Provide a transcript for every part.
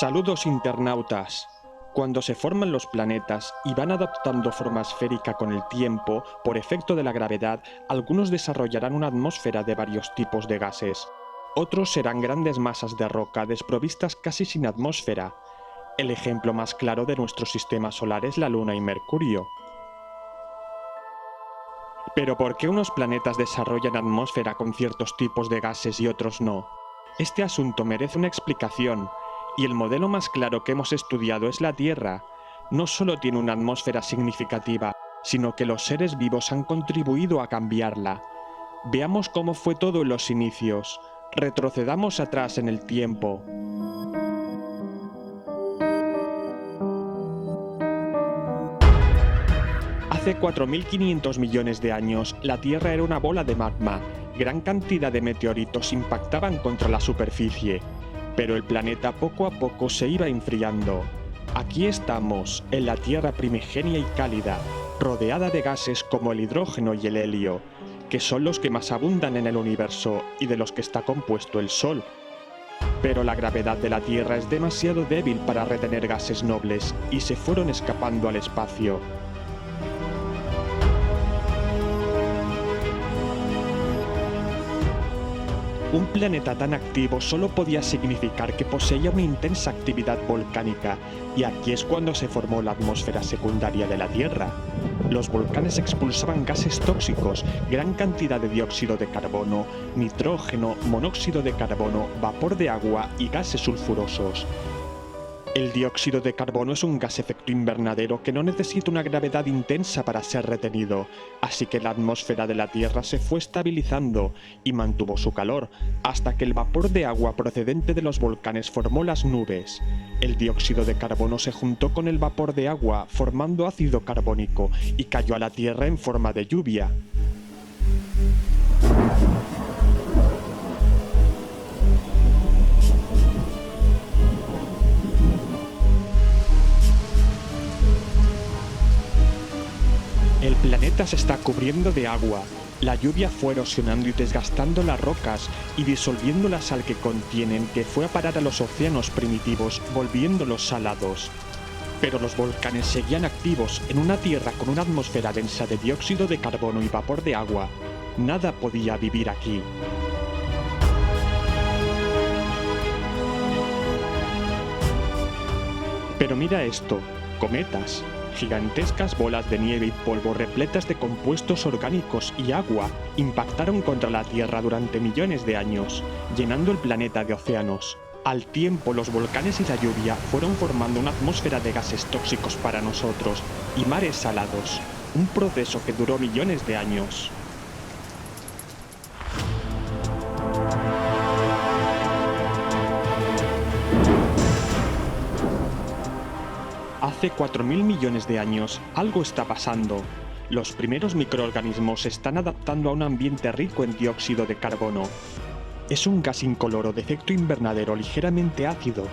Saludos internautas. Cuando se forman los planetas y van adoptando forma esférica con el tiempo, por efecto de la gravedad, algunos desarrollarán una atmósfera de varios tipos de gases. Otros serán grandes masas de roca desprovistas casi sin atmósfera. El ejemplo más claro de nuestro sistema solar es la Luna y Mercurio. Pero ¿por qué unos planetas desarrollan atmósfera con ciertos tipos de gases y otros no? Este asunto merece una explicación, y el modelo más claro que hemos estudiado es la Tierra. No solo tiene una atmósfera significativa, sino que los seres vivos han contribuido a cambiarla. Veamos cómo fue todo en los inicios. Retrocedamos atrás en el tiempo. Hace 4.500 millones de años, la Tierra era una bola de magma. Gran cantidad de meteoritos impactaban contra la superficie, pero el planeta poco a poco se iba enfriando. Aquí estamos, en la Tierra primigenia y cálida, rodeada de gases como el hidrógeno y el helio, que son los que más abundan en el universo y de los que está compuesto el Sol. Pero la gravedad de la Tierra es demasiado débil para retener gases nobles y se fueron escapando al espacio. Un planeta tan activo solo podía significar que poseía una intensa actividad volcánica, y aquí es cuando se formó la atmósfera secundaria de la Tierra. Los volcanes expulsaban gases tóxicos, gran cantidad de dióxido de carbono, nitrógeno, monóxido de carbono, vapor de agua y gases sulfurosos. El dióxido de carbono es un gas efecto invernadero que no necesita una gravedad intensa para ser retenido, así que la atmósfera de la Tierra se fue estabilizando y mantuvo su calor, hasta que el vapor de agua procedente de los volcanes formó las nubes. El dióxido de carbono se juntó con el vapor de agua formando ácido carbónico y cayó a la Tierra en forma de lluvia. El planeta se está cubriendo de agua. La lluvia fue erosionando y desgastando las rocas y disolviendo la sal que contienen, que fue a parar a los océanos primitivos, volviéndolos salados. Pero los volcanes seguían activos en una Tierra con una atmósfera densa de dióxido de carbono y vapor de agua. Nada podía vivir aquí. Pero mira esto, cometas. Gigantescas bolas de nieve y polvo repletas de compuestos orgánicos y agua impactaron contra la Tierra durante millones de años, llenando el planeta de océanos. Al tiempo, los volcanes y la lluvia fueron formando una atmósfera de gases tóxicos para nosotros y mares salados, un proceso que duró millones de años. Hace 4.000 millones de años, algo está pasando. Los primeros microorganismos se están adaptando a un ambiente rico en dióxido de carbono. Es un gas incoloro de efecto invernadero ligeramente ácido.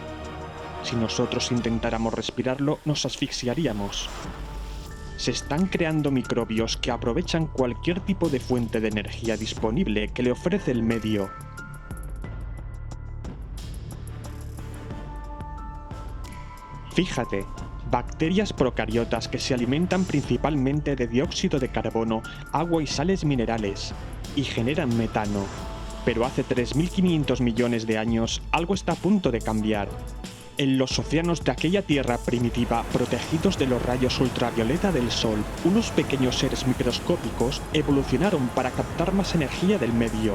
Si nosotros intentáramos respirarlo, nos asfixiaríamos. Se están creando microbios que aprovechan cualquier tipo de fuente de energía disponible que le ofrece el medio. Fíjate. Bacterias procariotas que se alimentan principalmente de dióxido de carbono, agua y sales minerales, y generan metano. Pero hace 3.500 millones de años, algo está a punto de cambiar. En los océanos de aquella Tierra primitiva, protegidos de los rayos ultravioleta del Sol, unos pequeños seres microscópicos evolucionaron para captar más energía del medio.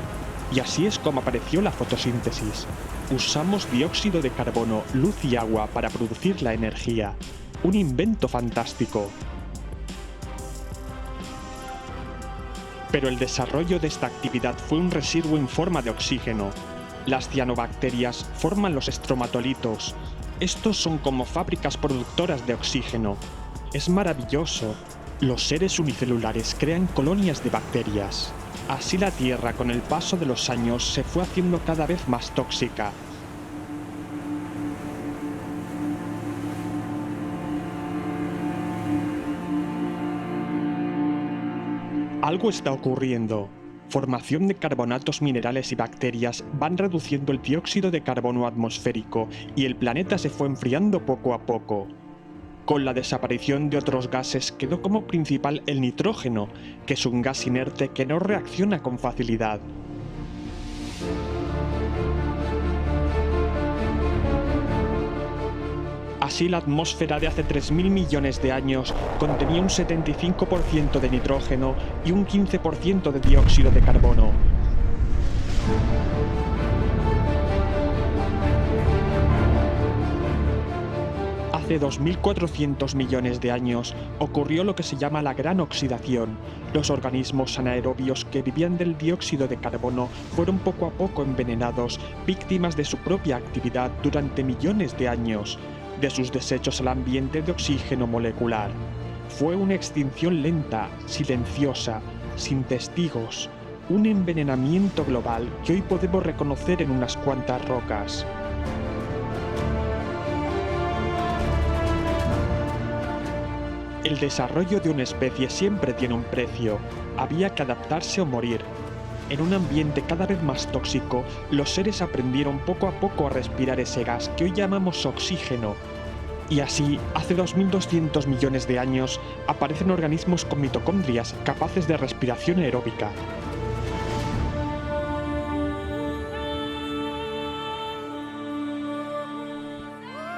Y así es como apareció la fotosíntesis. Usamos dióxido de carbono, luz y agua para producir la energía. Un invento fantástico. Pero el desarrollo de esta actividad fue un residuo en forma de oxígeno. Las cianobacterias forman los estromatolitos. Estos son como fábricas productoras de oxígeno. Es maravilloso. Los seres unicelulares crean colonias de bacterias. Así la Tierra, con el paso de los años, se fue haciendo cada vez más tóxica. Algo está ocurriendo. formación de carbonatos minerales y bacterias van reduciendo el dióxido de carbono atmosférico y el planeta se fue enfriando poco a poco. Con la desaparición de otros gases quedó como principal el nitrógeno, que es un gas inerte que no reacciona con facilidad. Así, la atmósfera de hace 3.000 millones de años contenía un 75% de nitrógeno y un 15% de dióxido de carbono. Hace 2.400 millones de años ocurrió lo que se llama la Gran Oxidación. Los organismos anaerobios que vivían del dióxido de carbono fueron poco a poco envenenados, víctimas de su propia actividad durante millones de años, de sus desechos al ambiente de oxígeno molecular. Fue una extinción lenta, silenciosa, sin testigos, un envenenamiento global que hoy podemos reconocer en unas cuantas rocas. El desarrollo de una especie siempre tiene un precio. Había que adaptarse o morir. En un ambiente cada vez más tóxico, los seres aprendieron poco a poco a respirar ese gas que hoy llamamos oxígeno. Y así, hace 2.200 millones de años, aparecen organismos con mitocondrias capaces de respiración aeróbica.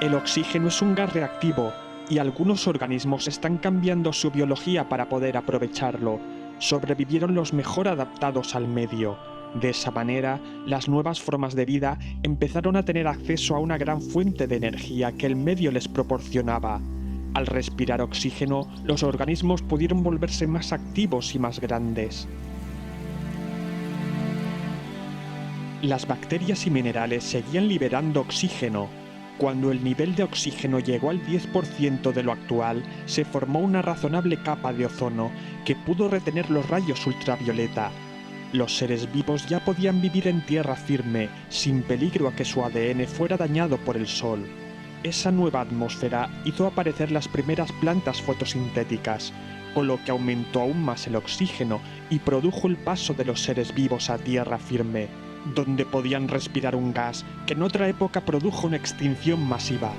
El oxígeno es un gas reactivo, y algunos organismos están cambiando su biología para poder aprovecharlo. Sobrevivieron los mejor adaptados al medio. De esa manera, las nuevas formas de vida empezaron a tener acceso a una gran fuente de energía que el medio les proporcionaba. Al respirar oxígeno, los organismos pudieron volverse más activos y más grandes. Las bacterias y minerales seguían liberando oxígeno. Cuando el nivel de oxígeno llegó al 10% de lo actual, se formó una razonable capa de ozono que pudo retener los rayos ultravioleta. Los seres vivos ya podían vivir en tierra firme, sin peligro a que su ADN fuera dañado por el sol. Esa nueva atmósfera hizo aparecer las primeras plantas fotosintéticas, con lo que aumentó aún más el oxígeno y produjo el paso de los seres vivos a tierra firme, donde podían respirar un gas que en otra época produjo una extinción masiva.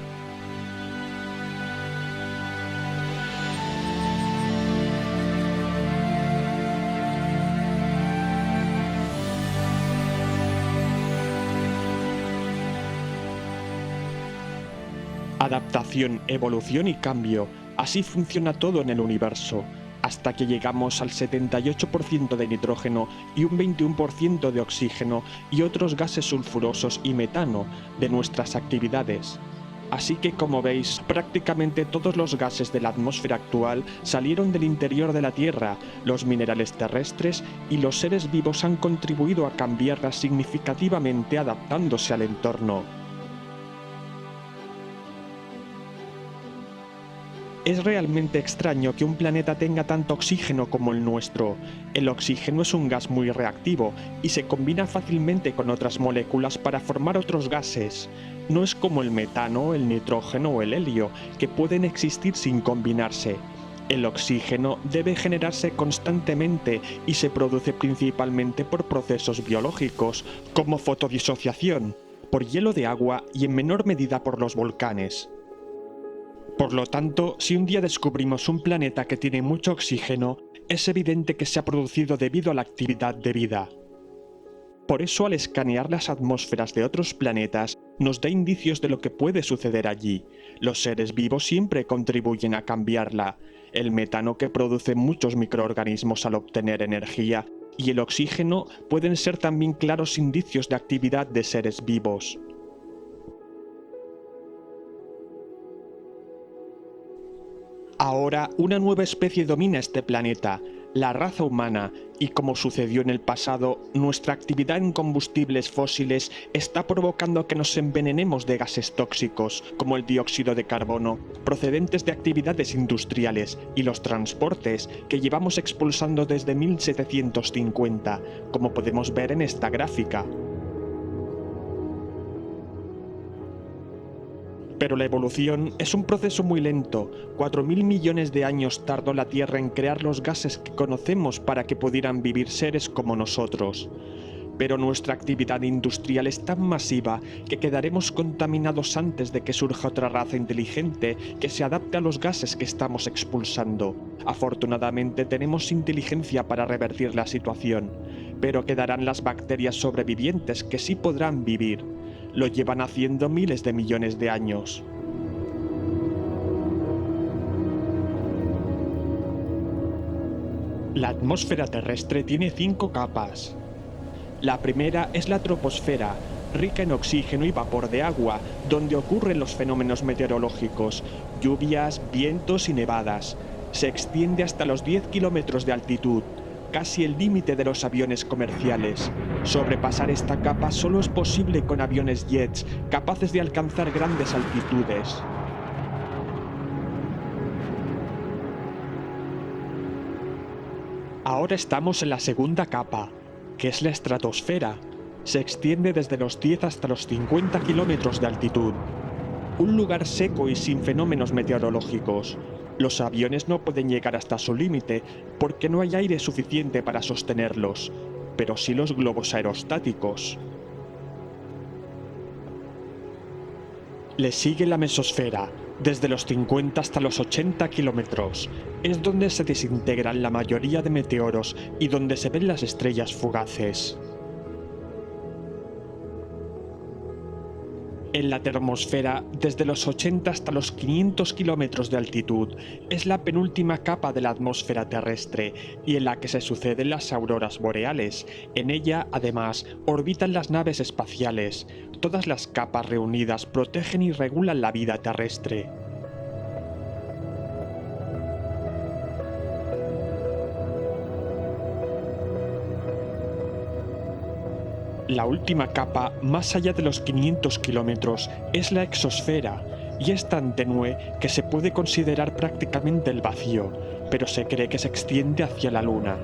Adaptación, evolución y cambio, así funciona todo en el universo, hasta que llegamos al 78% de nitrógeno y un 21% de oxígeno y otros gases sulfurosos y metano de nuestras actividades. Así que, como veis, prácticamente todos los gases de la atmósfera actual salieron del interior de la Tierra, los minerales terrestres y los seres vivos han contribuido a cambiarla significativamente adaptándose al entorno. Es realmente extraño que un planeta tenga tanto oxígeno como el nuestro. El oxígeno es un gas muy reactivo y se combina fácilmente con otras moléculas para formar otros gases. No es como el metano, el nitrógeno o el helio, que pueden existir sin combinarse. El oxígeno debe generarse constantemente y se produce principalmente por procesos biológicos, como fotodisociación, por hielo de agua y en menor medida por los volcanes. Por lo tanto, si un día descubrimos un planeta que tiene mucho oxígeno, es evidente que se ha producido debido a la actividad de vida. Por eso, al escanear las atmósferas de otros planetas, nos da indicios de lo que puede suceder allí. Los seres vivos siempre contribuyen a cambiarla. El metano que produce muchos microorganismos al obtener energía y el oxígeno pueden ser también claros indicios de actividad de seres vivos. Ahora, una nueva especie domina este planeta, la raza humana, y como sucedió en el pasado, nuestra actividad en combustibles fósiles está provocando que nos envenenemos de gases tóxicos, como el dióxido de carbono, procedentes de actividades industriales, y los transportes que llevamos expulsando desde 1750, como podemos ver en esta gráfica. Pero la evolución es un proceso muy lento. 4.000 millones de años tardó la Tierra en crear los gases que conocemos para que pudieran vivir seres como nosotros. Pero nuestra actividad industrial es tan masiva que quedaremos contaminados antes de que surja otra raza inteligente que se adapte a los gases que estamos expulsando. Afortunadamente tenemos inteligencia para revertir la situación, pero quedarán las bacterias sobrevivientes que sí podrán vivir. Lo llevan haciendo miles de millones de años. La atmósfera terrestre tiene 5 capas. La primera es la troposfera, rica en oxígeno y vapor de agua, donde ocurren los fenómenos meteorológicos, lluvias, vientos y nevadas. Se extiende hasta los 10 kilómetros de altitud, casi el límite de los aviones comerciales. Sobrepasar esta capa solo es posible con aviones jets, capaces de alcanzar grandes altitudes. Ahora estamos en la segunda capa, que es la estratosfera. Se extiende desde los 10 hasta los 50 kilómetros de altitud. Un lugar seco y sin fenómenos meteorológicos. Los aviones no pueden llegar hasta su límite porque no hay aire suficiente para sostenerlos, pero sí los globos aerostáticos. Le sigue la mesosfera, desde los 50 hasta los 80 kilómetros. Es donde se desintegran la mayoría de meteoros y donde se ven las estrellas fugaces. En la termosfera, desde los 80 hasta los 500 kilómetros de altitud, es la penúltima capa de la atmósfera terrestre y en la que se suceden las auroras boreales. En ella, además, orbitan las naves espaciales. Todas las capas reunidas protegen y regulan la vida terrestre. La última capa, más allá de los 500 kilómetros, es la exosfera, y es tan tenue que se puede considerar prácticamente el vacío, pero se cree que se extiende hacia la Luna.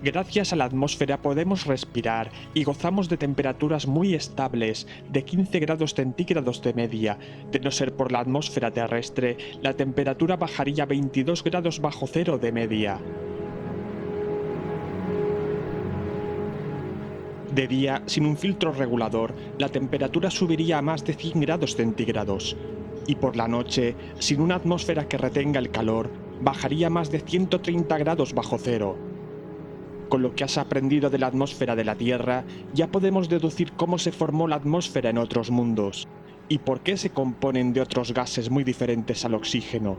Gracias a la atmósfera podemos respirar y gozamos de temperaturas muy estables, de 15 grados centígrados de media. De no ser por la atmósfera terrestre, la temperatura bajaría a 22 grados bajo cero de media. De día, sin un filtro regulador, la temperatura subiría a más de 100 grados centígrados. Y por la noche, sin una atmósfera que retenga el calor, bajaría a más de 130 grados bajo cero. Con lo que has aprendido de la atmósfera de la Tierra, ya podemos deducir cómo se formó la atmósfera en otros mundos, y por qué se componen de otros gases muy diferentes al oxígeno.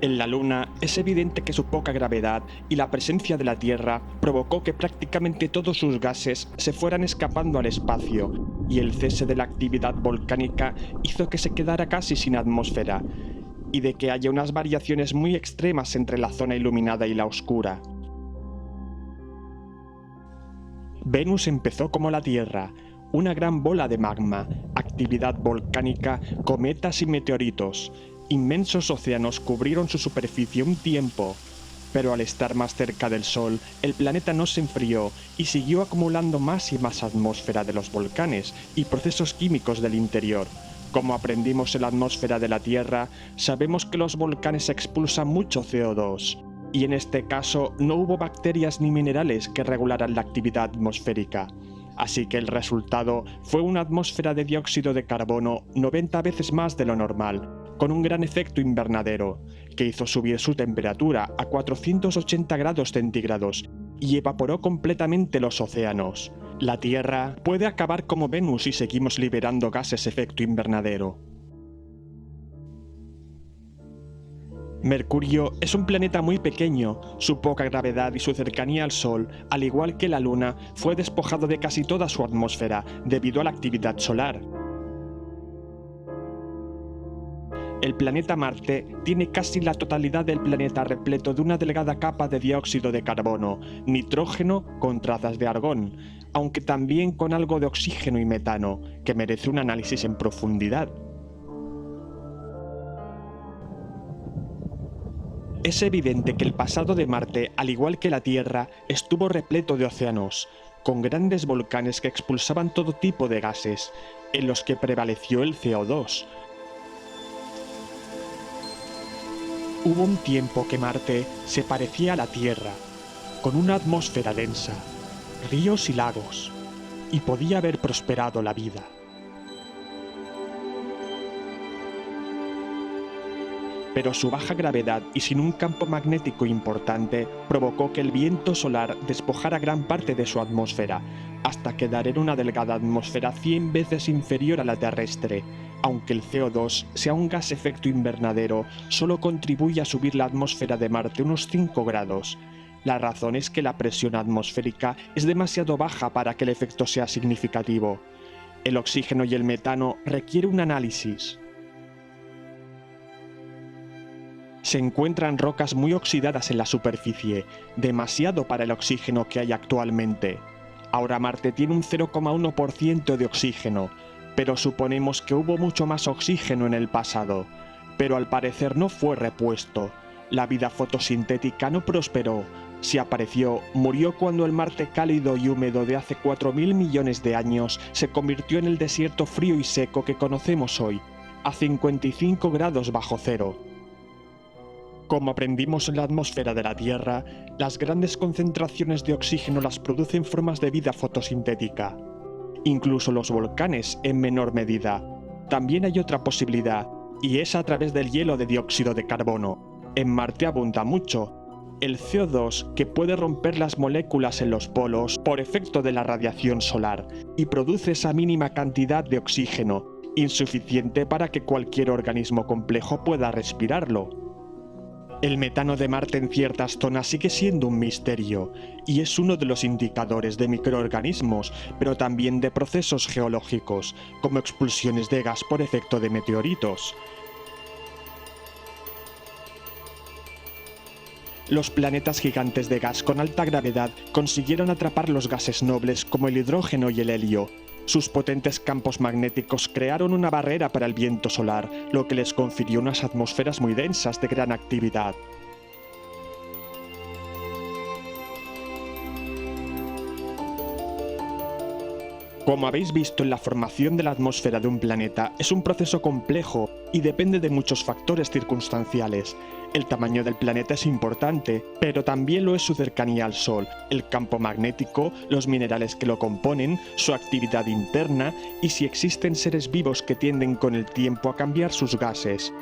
En la Luna es evidente que su poca gravedad y la presencia de la Tierra provocó que prácticamente todos sus gases se fueran escapando al espacio, y el cese de la actividad volcánica hizo que se quedara casi sin atmósfera, y de que haya unas variaciones muy extremas entre la zona iluminada y la oscura. Venus empezó como la Tierra, una gran bola de magma, actividad volcánica, cometas y meteoritos. Inmensos océanos cubrieron su superficie un tiempo, pero al estar más cerca del Sol, el planeta no se enfrió y siguió acumulando más y más atmósfera de los volcanes y procesos químicos del interior. Como aprendimos en la atmósfera de la Tierra, sabemos que los volcanes expulsan mucho CO2, y en este caso no hubo bacterias ni minerales que regularan la actividad atmosférica. Así que el resultado fue una atmósfera de dióxido de carbono 90 veces más de lo normal, con un gran efecto invernadero, que hizo subir su temperatura a 480 grados centígrados y evaporó completamente los océanos. La Tierra puede acabar como Venus si seguimos liberando gases efecto invernadero. Mercurio es un planeta muy pequeño. Su poca gravedad y su cercanía al Sol, al igual que la Luna, fue despojado de casi toda su atmósfera debido a la actividad solar. El planeta Marte tiene casi la totalidad del planeta repleto de una delgada capa de dióxido de carbono, nitrógeno con trazas de argón, aunque también con algo de oxígeno y metano, que merece un análisis en profundidad. Es evidente que el pasado de Marte, al igual que la Tierra, estuvo repleto de océanos, con grandes volcanes que expulsaban todo tipo de gases, en los que prevaleció el CO2. Hubo un tiempo que Marte se parecía a la Tierra, con una atmósfera densa, ríos y lagos, y podía haber prosperado la vida. Pero su baja gravedad y sin un campo magnético importante provocó que el viento solar despojara gran parte de su atmósfera, hasta quedar en una delgada atmósfera 100 veces inferior a la terrestre. Aunque el CO2 sea un gas efecto invernadero, solo contribuye a subir la atmósfera de Marte unos 5 grados. La razón es que la presión atmosférica es demasiado baja para que el efecto sea significativo. El oxígeno y el metano requieren un análisis. Se encuentran rocas muy oxidadas en la superficie, demasiado para el oxígeno que hay actualmente. Ahora Marte tiene un 0,1% de oxígeno, pero suponemos que hubo mucho más oxígeno en el pasado, pero al parecer no fue repuesto. La vida fotosintética no prosperó. Si apareció, murió cuando el Marte cálido y húmedo de hace 4.000 millones de años se convirtió en el desierto frío y seco que conocemos hoy, a 55 grados bajo cero. Como aprendimos en la atmósfera de la Tierra, las grandes concentraciones de oxígeno las producen formas de vida fotosintética. Incluso los volcanes en menor medida. También hay otra posibilidad, y es a través del hielo de dióxido de carbono. En Marte abunda mucho. El CO2, que puede romper las moléculas en los polos por efecto de la radiación solar, y produce esa mínima cantidad de oxígeno, insuficiente para que cualquier organismo complejo pueda respirarlo. El metano de Marte en ciertas zonas sigue siendo un misterio, y es uno de los indicadores de microorganismos, pero también de procesos geológicos, como expulsiones de gas por efecto de meteoritos. Los planetas gigantes de gas con alta gravedad consiguieron atrapar los gases nobles como el hidrógeno y el helio. Sus potentes campos magnéticos crearon una barrera para el viento solar, lo que les confirió unas atmósferas muy densas de gran actividad. Como habéis visto en la formación de la atmósfera de un planeta, es un proceso complejo y depende de muchos factores circunstanciales. El tamaño del planeta es importante, pero también lo es su cercanía al Sol, el campo magnético, los minerales que lo componen, su actividad interna y si existen seres vivos que tienden con el tiempo a cambiar sus gases.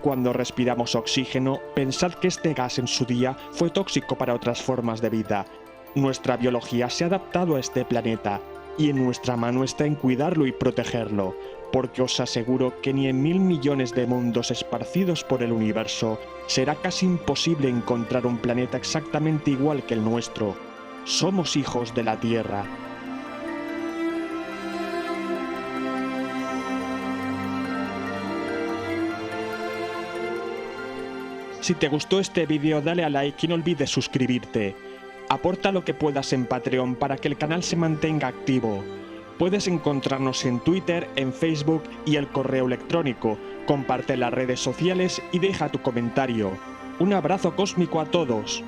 Cuando respiramos oxígeno, pensad que este gas en su día fue tóxico para otras formas de vida. Nuestra biología se ha adaptado a este planeta, y en nuestra mano está en cuidarlo y protegerlo, porque os aseguro que ni en 1000 millones de mundos esparcidos por el universo será casi imposible encontrar un planeta exactamente igual que el nuestro. Somos hijos de la Tierra. Si te gustó este vídeo, dale a like y no olvides suscribirte. Aporta lo que puedas en Patreon para que el canal se mantenga activo. Puedes encontrarnos en Twitter, en Facebook y el correo electrónico. Comparte las redes sociales y deja tu comentario. Un abrazo cósmico a todos.